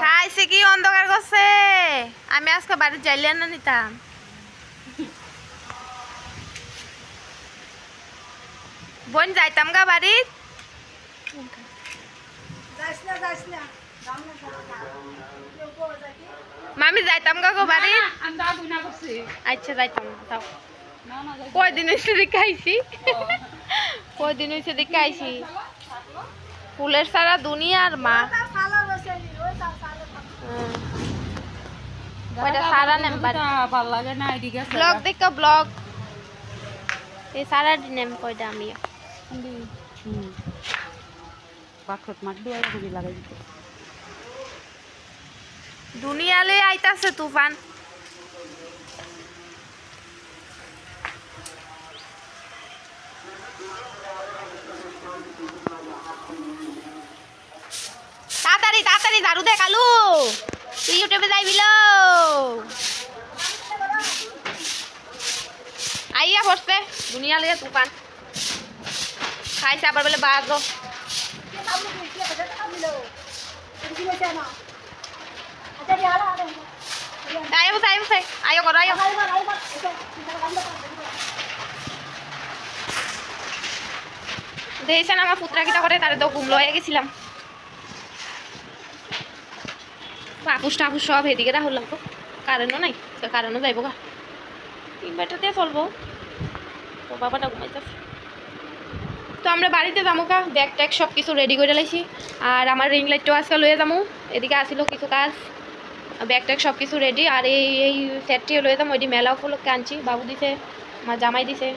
খাইছে কি অন্ধকার করছে আমি আজকে বাড়ি যাইলে না নিতাম বোন যাইতাম গা বাড়ি মামি যাইতাম গা গো বাড়ি আচ্ছা যাইতাম তাও কয়দিন হয়েছে দেখে আইছি কয়দিন হয়েছে দেখে আইছি ফুলের সারা দুনিয়ার মা সারা নেম্বার ব্লগ দেখো ব্লগ এই সারা নেম কয়টা আমি দুনিয়ালে আইতাছে তুফান তাড়াতাড়ি তাড়াতাড়ি ঝাড়ু দে কালু তুই ইউটিউবে যাইবিল আইয়া পড়ছে দুনিয়ালে তুফান খাইছে আবার বলে বাজো আয়ো বসে আয়ো বসে আয়ো করো আয়ো দেখছেন আমার পুত্রা কিটা করে তারে তো ঘুমলো হয়ে গেছিলাম আপুস টাপুস সব এদিকে রাখলাম তো কারেন্টও নাই কারেন্টও যাইব গা ইনভার্টার দিয়ে চলবো তো বাবাটা ঘুমাইতেছে তো আমরা বাড়িতে যাবো কা ব্যাগ ট্যাগ সব কিছু রেডি করে লাইছি আর আমার রিং লাইটটাও আজকে লয়ে যাবো এদিকে আসিল কিছু কাজ ব্যাগ ট্যাগ সব কিছু রেডি আর এই সেটটিও লয়ে যাবো ওইটি মেলা উপলক্ষে আনছি বাবু দিছে আমার জামাই দিছে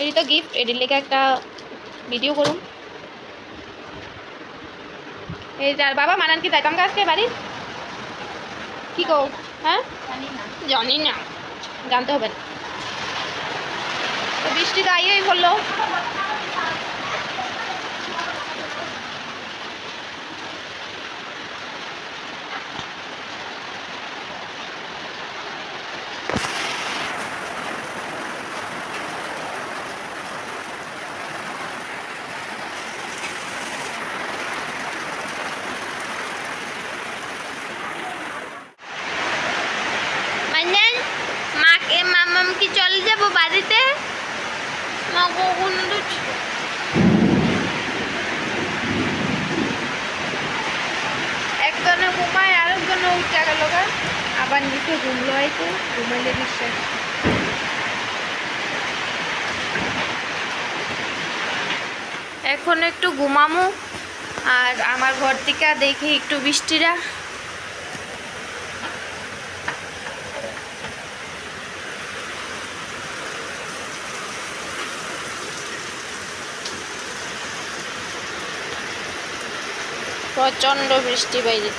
এটি তো গিফট এটির লেগে একটা ভিডিও করুন এই যার বাবা মানান কি যাইতাম আজকে বাড়ি কি কো হ্যাঁ জানি না জানতে হবে না তো বৃষ্টি তো আইয়েই বললো মামাম কি চলে যাবো বাড়িতে একজনে ঘুমায় আরেকজনে উঠে গেল আবার নিচে ঘুমলো হয়তো ঘুমাইলে বিশ্বাস এখন একটু ঘুমামো আর আমার ঘর থেকে দেখি একটু বৃষ্টিরা প্রচন্ড বৃষ্টি বাইরে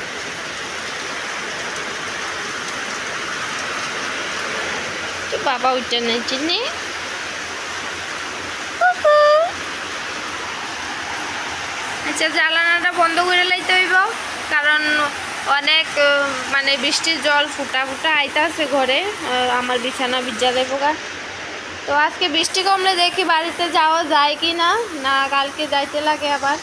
তো বাবা উঠে নাই চিনি আচ্ছা জানালাটা বন্ধ করে লাইতে হইব কারণ অনেক মানে বৃষ্টির জল ফুটা ফুটা আইতে আছে ঘরে আমার বিছানা ভিজা দেবো গা তো আজকে বৃষ্টি কমলে দেখি বাড়িতে যাওয়া যায় কি না না কালকে যাইতে লাগে আবার